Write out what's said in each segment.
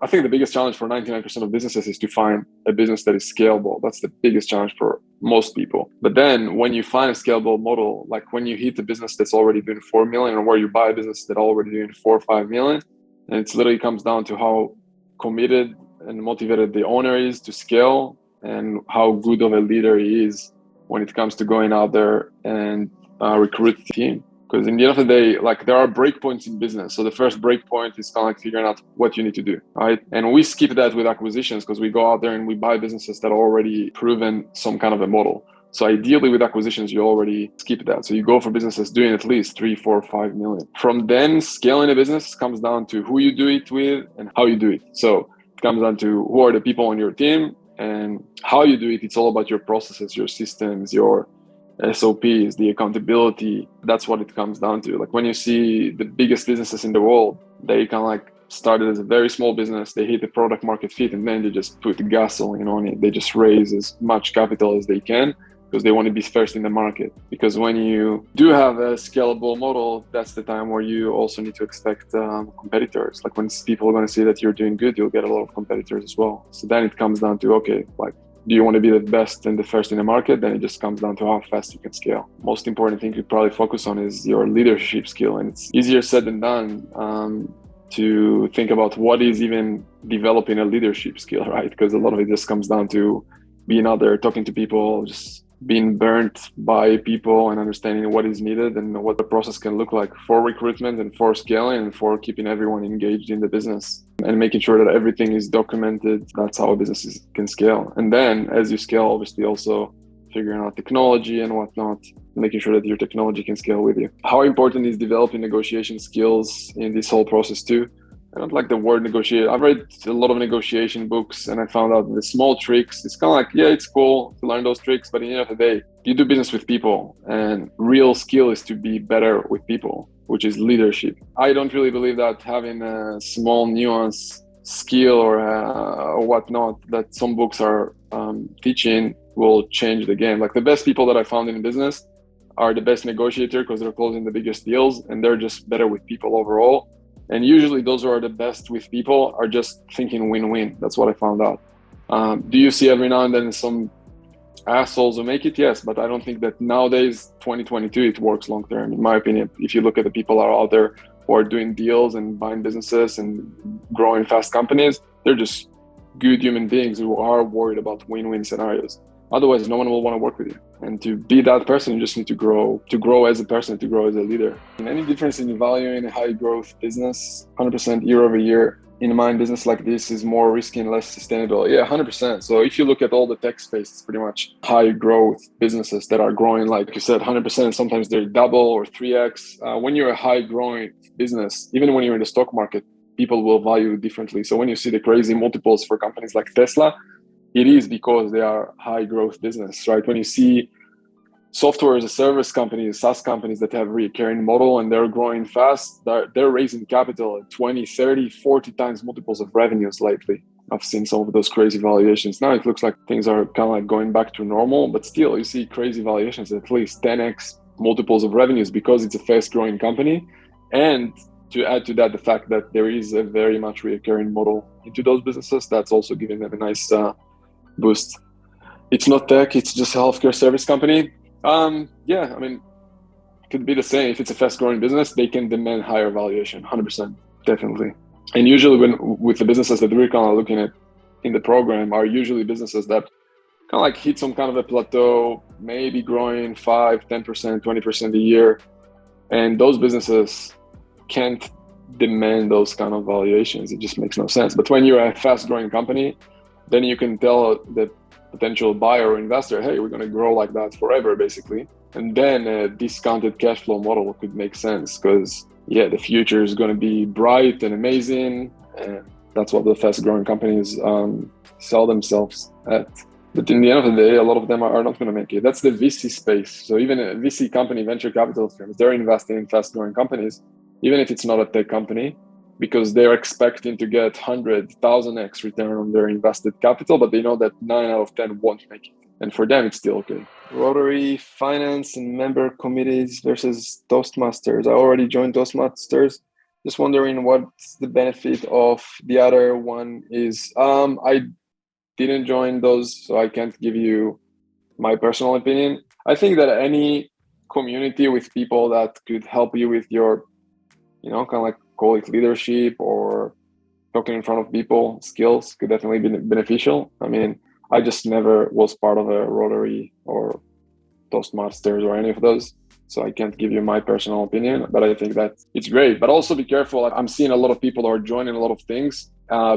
I think the biggest challenge for 99% of businesses is to find a business that is scalable. That's the biggest challenge for most people. But then when you find a scalable model, like when you hit a business that's already doing 4 million, or where you buy a business that already doing 4 or 5 million, and it's literally comes down to how committed and motivated the owner is to scale and how good of a leader he is when it comes to going out there and recruit the team. Because in the end of the day, like there are breakpoints in business. So the first breakpoint is kind of like figuring out what you need to do, right? And we skip that with acquisitions because we go out there and we buy businesses that are already proven some kind of a model. So ideally with acquisitions, you already skip that. So you go for businesses doing at least 3, 4, 5 million. From then scaling a business comes down to who you do it with and how you do it. So it comes down to who are the people on your team and how you do it. It's all about your processes, your systems, your SOPs, the accountability. That's what it comes down to. Like when you see the biggest businesses in the world, they kind of like started as a very small business. They hit the product market fit and then they just put gasoline on it. They just raise as much capital as they can because they want to be first in the market. Because when you do have a scalable model, that's the time where you also need to expect competitors. Like when people are going to see that you're doing good, you'll get a lot of competitors as well. So then it comes down to, okay, like, do you want to be the best and the first in the market? Then it just comes down to how fast you can scale. Most important thing you probably focus on is your leadership skill. And it's easier said than done to think about what is even developing a leadership skill, right? Because a lot of it just comes down to being out there, talking to people, just being burnt by people and understanding what is needed and what the process can look like for recruitment and for scaling and for keeping everyone engaged in the business and making sure that everything is documented. That's how a business can scale. And then as you scale, obviously also figuring out technology and whatnot, making sure that your technology can scale with you. How important is developing negotiation skills in this whole process too? I don't like the word negotiate. I've read a lot of negotiation books and I found out the small tricks. It's kind of like, yeah, it's cool to learn those tricks, but at the end of the day, you do business with people and real skill is to be better with people, which is leadership. I don't really believe that having a small nuance skill or whatnot that some books are teaching will change the game. Like the best people that I found in business are the best negotiator because they're closing the biggest deals and they're just better with people overall. And usually those who are the best with people are just thinking win-win. That's what I found out. Do you see every now and then some assholes who make it? Yes, but I don't think that nowadays, 2022, it works long-term, in my opinion. If you look at the people that are out there who are doing deals and buying businesses and growing fast companies, they're just good human beings who are worried about win-win scenarios. Otherwise, no one will want to work with you. And to be that person, you just need to grow as a person, to grow as a leader. And any difference in valuing a high growth business, 100% year over year, in my business like this is more risky and less sustainable. Yeah, 100%. So if you look at all the tech space, it's pretty much high growth businesses that are growing, like you said, 100%. Sometimes they're double or 3x. When you're a high growing business, even when you're in the stock market, people will value differently. So when you see the crazy multiples for companies like Tesla, it is because they are high growth business, right? When you see software as a service companies, SaaS companies that have a recurring model and they're growing fast, they're raising capital at 20, 30, 40 times multiples of revenues lately. I've seen some of those crazy valuations. Now it looks like things are kind of like going back to normal, but still you see crazy valuations, at least 10x multiples of revenues because it's a fast growing company. And to add to that, the fact that there is a very much recurring model into those businesses, that's also giving them a nice boost. It's not tech, it's just a healthcare service company. Yeah, I mean, it could be the same. If it's a fast growing business, they can demand higher valuation, 100%, definitely. And usually with the businesses that we're kind of looking at in the program are usually businesses that kind of like hit some kind of a plateau, maybe growing 5, 10%, 20% a year. And those businesses can't demand those kind of valuations. It just makes no sense. But when you're a fast growing company, then you can tell the potential buyer or investor, hey, we're going to grow like that forever, basically. And then a discounted cash flow model could make sense because, yeah, the future is going to be bright and amazing. And that's what the fast growing companies sell themselves at. But in the end of the day, a lot of them are not going to make it. That's the VC space. So even a VC company, venture capital firms, they're investing in fast growing companies, even if it's not a tech company, because they're expecting to get 100,000x return on their invested capital, but they know that 9 out of 10 won't make it. And for them, it's still okay. Rotary, finance, and member committees versus Toastmasters. I already joined Toastmasters. Just wondering what's the benefit of the other one is. I didn't join those, so I can't give you my personal opinion. I think that any community with people that could help you with your, kind of like call it leadership or talking in front of people skills could definitely be beneficial. I mean, I just never was part of a Rotary or Toastmasters or any of those. So I can't give you my personal opinion, but I think that it's great. But also be careful. I'm seeing a lot of people are joining a lot of things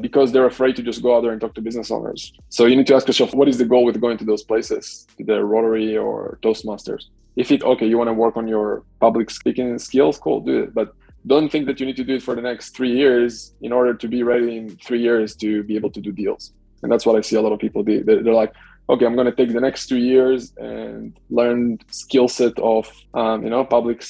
because they're afraid to just go out there and talk to business owners. So you need to ask yourself, what is the goal with going to those places, to the Rotary or Toastmasters? If you want to work on your public speaking skills, cool, do it. But don't think that you need to do it for the next 3 years in order to be ready in 3 years to be able to do deals. And that's what I see a lot of people do. They're like, okay, I'm going to take the next 2 years and learn skill set of, public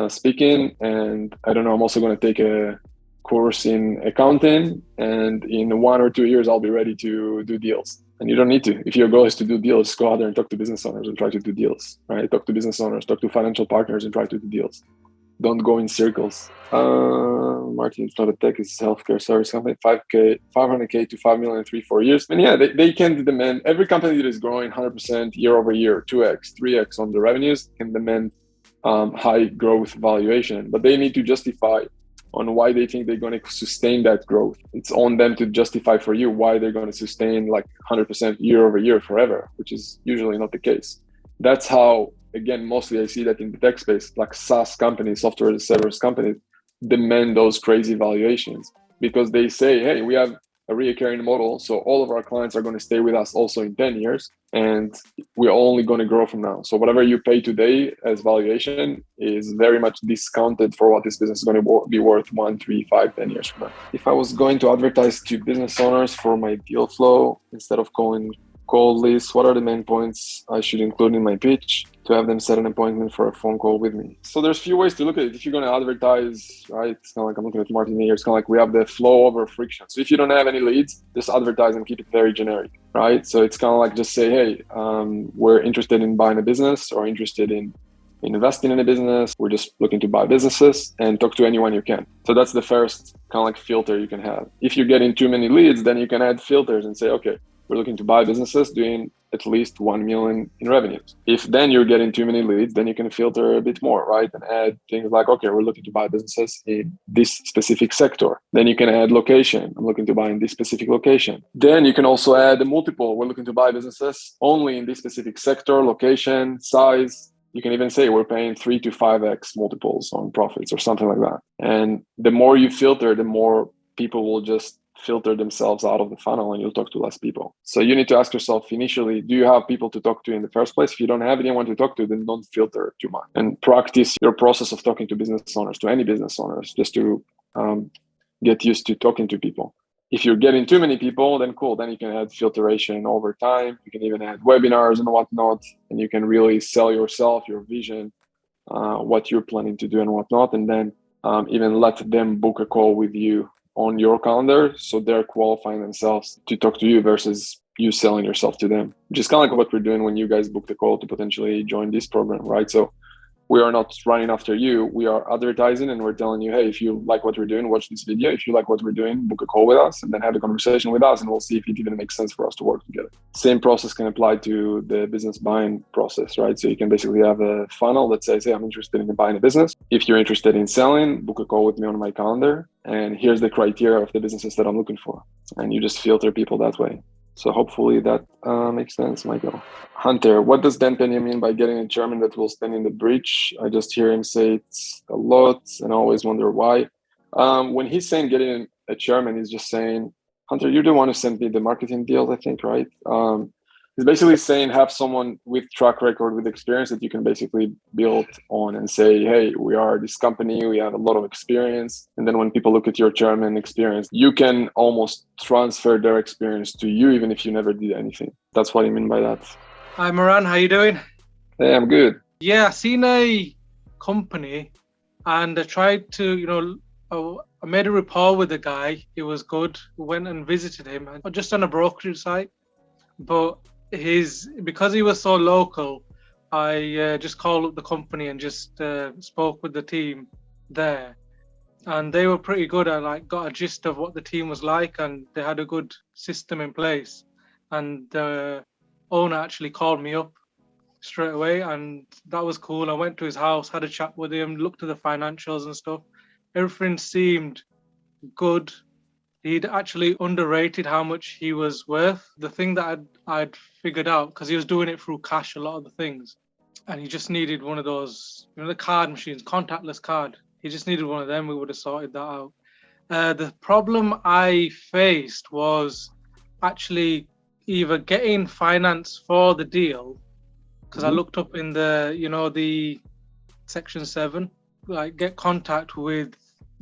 speaking. And I don't know, I'm also going to take a course in accounting. And in 1 or 2 years, I'll be ready to do deals. And you don't need to. If your goal is to do deals, go out there and talk to business owners and try to do deals, right? Talk to business owners, talk to financial partners and try to do deals. Don't go in circles. Martin, it's not a tech, it's a healthcare service company. 500K to 5 million in 3-4 years. And yeah, they can demand, every company that is growing 100% year over year, 2x, 3x on the revenues can demand high growth valuation, but they need to justify on why they think they're going to sustain that growth. It's on them to justify for you why they're going to sustain like 100% year over year forever, which is usually not the case. That's how, again, mostly I see that in the tech space, like SaaS companies, software as a service companies, demand those crazy valuations because they say, hey, we have a recurring model, so all of our clients are going to stay with us also in 10 years, and we're only going to grow from now. So whatever you pay today as valuation is very much discounted for what this business is going to be worth 1, 3, 5, 10 years from now. If I was going to advertise to business owners for my deal flow instead of calling cold lists, what are the main points I should include in my pitch to have them set an appointment for a phone call with me? So there's a few ways to look at it. If you're going to advertise, right, it's kind of like I'm looking at Martin here, it's kind of like we have the flow over friction. So if you don't have any leads, just advertise and keep it very generic, right? So it's kind of like just say, hey, we're interested in buying a business or interested in investing in a business. We're just looking to buy businesses, and talk to anyone you can. So that's the first kind of like filter you can have. If you're getting too many leads, then you can add filters and say, okay, we're looking to buy businesses doing at least 1 million in revenues. If then you're getting too many leads, then you can filter a bit more, right? And add things like, okay, we're looking to buy businesses in this specific sector. Then you can add location. I'm looking to buy in this specific location. Then you can also add a multiple. We're looking to buy businesses only in this specific sector, location, size. You can even say we're paying 3 to 5x multiples on profits or something like that. And the more you filter, the more people will just filter themselves out of the funnel and you'll talk to less people. So you need to ask yourself initially, do you have people to talk to in the first place? If you don't have anyone to talk to, then don't filter too much and practice your process of talking to business owners, to any business owners, just to get used to talking to people. If you're getting too many people, then cool. Then you can add filtration over time. You can even add webinars and whatnot, and you can really sell yourself, your vision, what you're planning to do and whatnot. And then even let them book a call with you on your calendar, so they're qualifying themselves to talk to you versus you selling yourself to them, which is kind of like what we're doing when you guys book the call to potentially join this program, right? So we are not running after you. We are advertising and we're telling you, hey, if you like what we're doing, watch this video. If you like what we're doing, book a call with us and then have a conversation with us, and we'll see if it even makes sense for us to work together. Same process can apply to the business buying process, right? So you can basically have a funnel that says, hey, I'm interested in buying a business. If you're interested in selling, book a call with me on my calendar. And here's the criteria of the businesses that I'm looking for. And you just filter people that way. So hopefully that makes sense, Michael. Hunter, what does Dan Pena mean by getting a chairman that will stand in the breach? I just hear him say it a lot and I always wonder why. When he's saying getting a chairman, he's just saying, Hunter, you're the one who sent me the marketing deals, I think, right? He's basically saying have someone with track record, with experience that you can basically build on and say, hey, we are this company, we have a lot of experience. And then when people look at your chairman experience, you can almost transfer their experience to you, even if you never did anything. That's what I mean by that. Hi, Moran, how you doing? Hey, I'm good. Yeah, I seen a company and I tried to, I made a rapport with the guy. He was good. We went and visited him just on a brokerage site. But because he was so local, I just called up the company and just spoke with the team there. and they were pretty good. I like got a gist of what the team was like, and they had a good system in place. And the owner actually called me up straight away, and that was cool. I went to his house, had a chat with him, looked at the financials and stuff. Everything seemed good. He'd actually underrated how much he was worth. The thing that I'd figured out, because he was doing it through cash, a lot of the things, and he just needed one of those, the card machines, contactless card. He just needed one of them. We would have sorted that out. The problem I faced was actually either getting finance for the deal, because I looked up in the section 7, like get contact with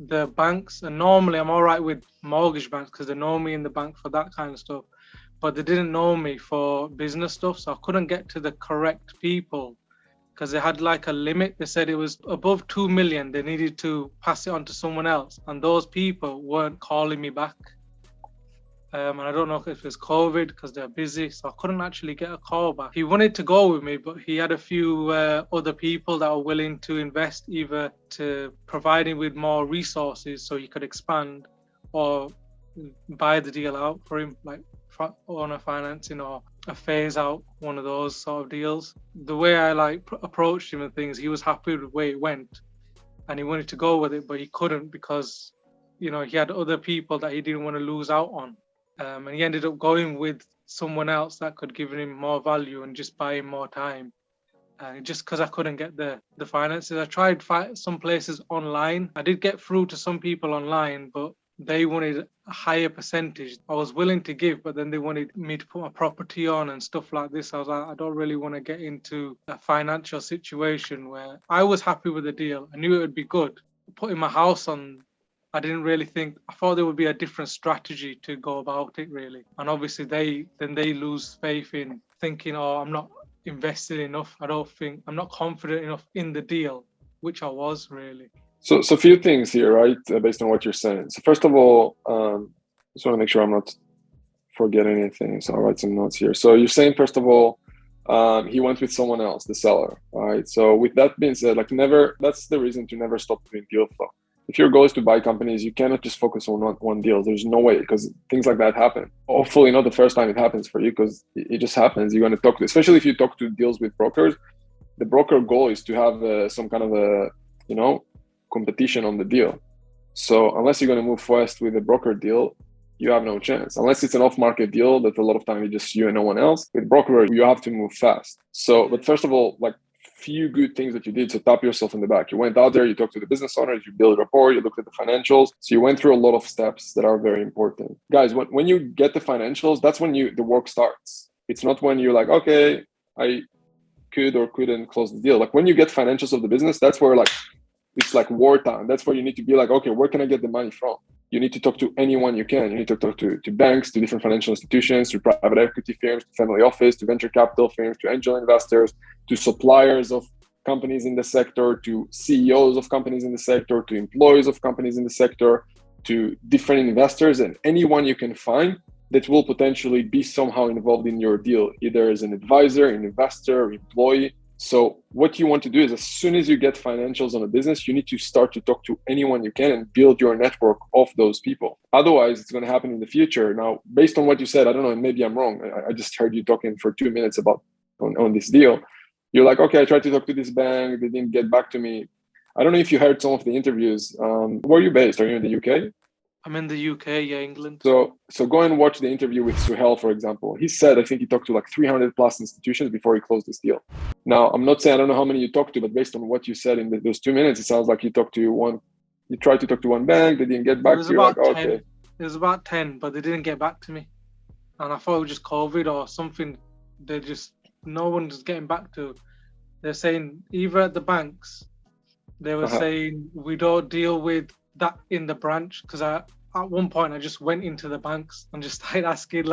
the banks. And normally I'm all right with mortgage banks because they know me in the bank for that kind of stuff, but they didn't know me for business stuff, so I couldn't get to the correct people because they had like a limit. They said it was above 2 million, they needed to pass it on to someone else, and those people weren't calling me back. And I don't know if it's COVID because they're busy, so I couldn't actually get a call back. He wanted to go with me, but he had a few other people that were willing to invest, either to provide him with more resources so he could expand, or buy the deal out for him, like owner financing or a phase out, one of those sort of deals. The way I approached him and things, he was happy with the way it went, and he wanted to go with it, but he couldn't because he had other people that he didn't want to lose out on. And he ended up going with someone else that could give him more value and just buy him more time. Just because I couldn't get the finances. I tried some places online. I did get through to some people online, but they wanted a higher percentage. I was willing to give, but then they wanted me to put my property on and stuff like this. I was like, I don't really want to get into a financial situation where I was happy with the deal. I knew it would be good. Putting my house on, I didn't really think. I thought there would be a different strategy to go about it, really. And obviously they lose faith in thinking, oh, I'm not invested enough. I'm not confident enough in the deal, which I was really. So a few things here, right? Based on what you're saying. So first of all, just want to make sure I'm not forgetting anything. So I'll write some notes here. So you're saying, first of all, he went with someone else, the seller. All right. So with that being said, that's the reason to never stop doing deal flow. If your goal is to buy companies, you cannot just focus on one deal. There's no way, because things like that happen. Hopefully not the first time it happens for you, because it just happens. You're going to talk to, especially if you talk to deals with brokers, the broker goal is to have some kind of a, competition on the deal. So unless you're going to move fast with a broker deal, you have no chance. Unless it's an off-market deal that a lot of time it's just you and no one else. With broker, you have to move fast. So, but first of all, few good things that you did to tap yourself in the back. You went out there, you talked to the business owners, you build rapport, you looked at the financials. So you went through a lot of steps that are very important. Guys, when you get the financials, that's when the work starts. It's not when you're like, okay, I could or couldn't close the deal. Like when you get financials of the business, that's where it's like wartime. That's where you need to be like, okay, where can I get the money from? You need to talk to anyone you can. You need to talk to banks, to different financial institutions, to private equity firms, to family office, to venture capital firms, to angel investors, to suppliers of companies in the sector, to CEOs of companies in the sector, to employees of companies in the sector, to different investors, and anyone you can find that will potentially be somehow involved in your deal, either as an advisor, an investor, employee. So what you want to do is, as soon as you get financials on a business, you need to start to talk to anyone you can and build your network of those people. Otherwise, it's going to happen in the future. Now, based on what you said, I don't know, and maybe I'm wrong. I just heard you talking for 2 minutes about on this deal. You're like, okay, I tried to talk to this bank. They didn't get back to me. I don't know if you heard some of the interviews. Where are you based? Are you in the UK? I'm in the UK, yeah, England. So go and watch the interview with Suhail, for example. He said, I think he talked to 300 plus institutions before he closed this deal. Now, I'm not saying I don't know how many you talked to, but based on what you said in those 2 minutes, it sounds like you tried to talk to one bank, they didn't get back to you. Okay. It was about 10, but they didn't get back to me. And I thought it was just COVID or something. No one's getting back to. They're saying, either at the banks, they were saying, we don't deal with that in the branch, because at one point I just went into the banks and just started asking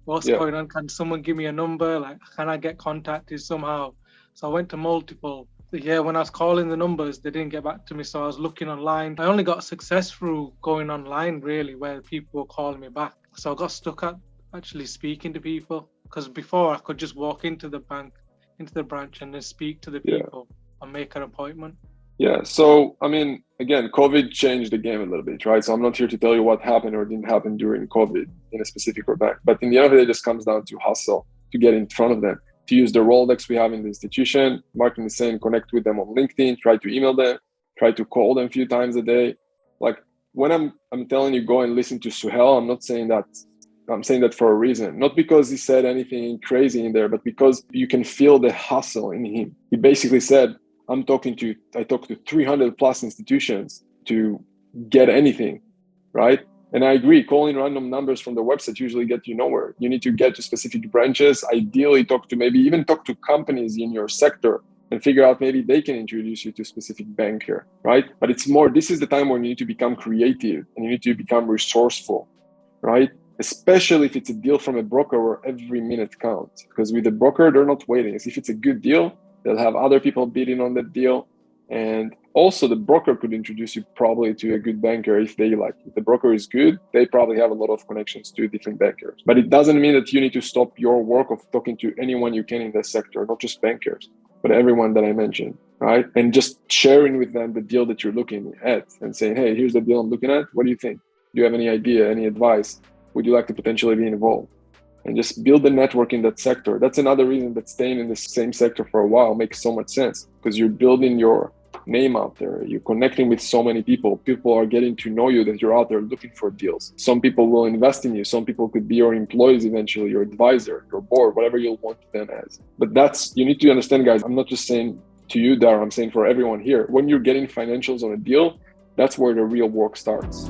what's going on, can someone give me a number, can I get contacted somehow? So I went to multiple. When I was calling the numbers, they didn't get back to me, so I was looking online. I only got success through going online, really, where people were calling me back. So I got stuck at actually speaking to people, because before I could just walk into the bank, into the branch, and then speak to the people and make an appointment. Yeah. So, I mean, again, COVID changed the game a little bit, right? So I'm not here to tell you what happened or didn't happen during COVID in a specific or bank. But in the end of the day, it just comes down to hustle, to get in front of them, to use the Rolodex we have in the institution. Martin is saying, connect with them on LinkedIn, try to email them, try to call them a few times a day. Like when I'm telling you, go and listen to Suhail, I'm not saying that. I'm saying that for a reason, not because he said anything crazy in there, but because you can feel the hustle in him. He basically said, I talked to 300 plus institutions to get anything, right? And I agree, calling random numbers from the website usually get you nowhere. You need to get to specific branches, ideally talk to companies in your sector and figure out maybe they can introduce you to a specific banker, right? But it's more, this is the time when you need to become creative and you need to become resourceful, right? Especially if it's a deal from a broker where every minute counts. Because with a broker, they're not waiting. If it's a good deal, they'll have other people bidding on that deal. And also the broker could introduce you probably to a good banker if they like. If the broker is good, they probably have a lot of connections to different bankers. But it doesn't mean that you need to stop your work of talking to anyone you can in the sector, not just bankers, but everyone that I mentioned, right? And just sharing with them the deal that you're looking at and saying, hey, here's the deal I'm looking at. What do you think? Do you have any idea, any advice? Would you like to potentially be involved? And just build the network in that sector. That's another reason that staying in the same sector for a while makes so much sense, because you're building your name out there. You're connecting with so many people. People are getting to know you that you're out there looking for deals. Some people will invest in you. Some people could be your employees eventually, your advisor, your board, whatever you want them as. But you need to understand, guys, I'm not just saying to you, Dara, I'm saying for everyone here, when you're getting financials on a deal, that's where the real work starts.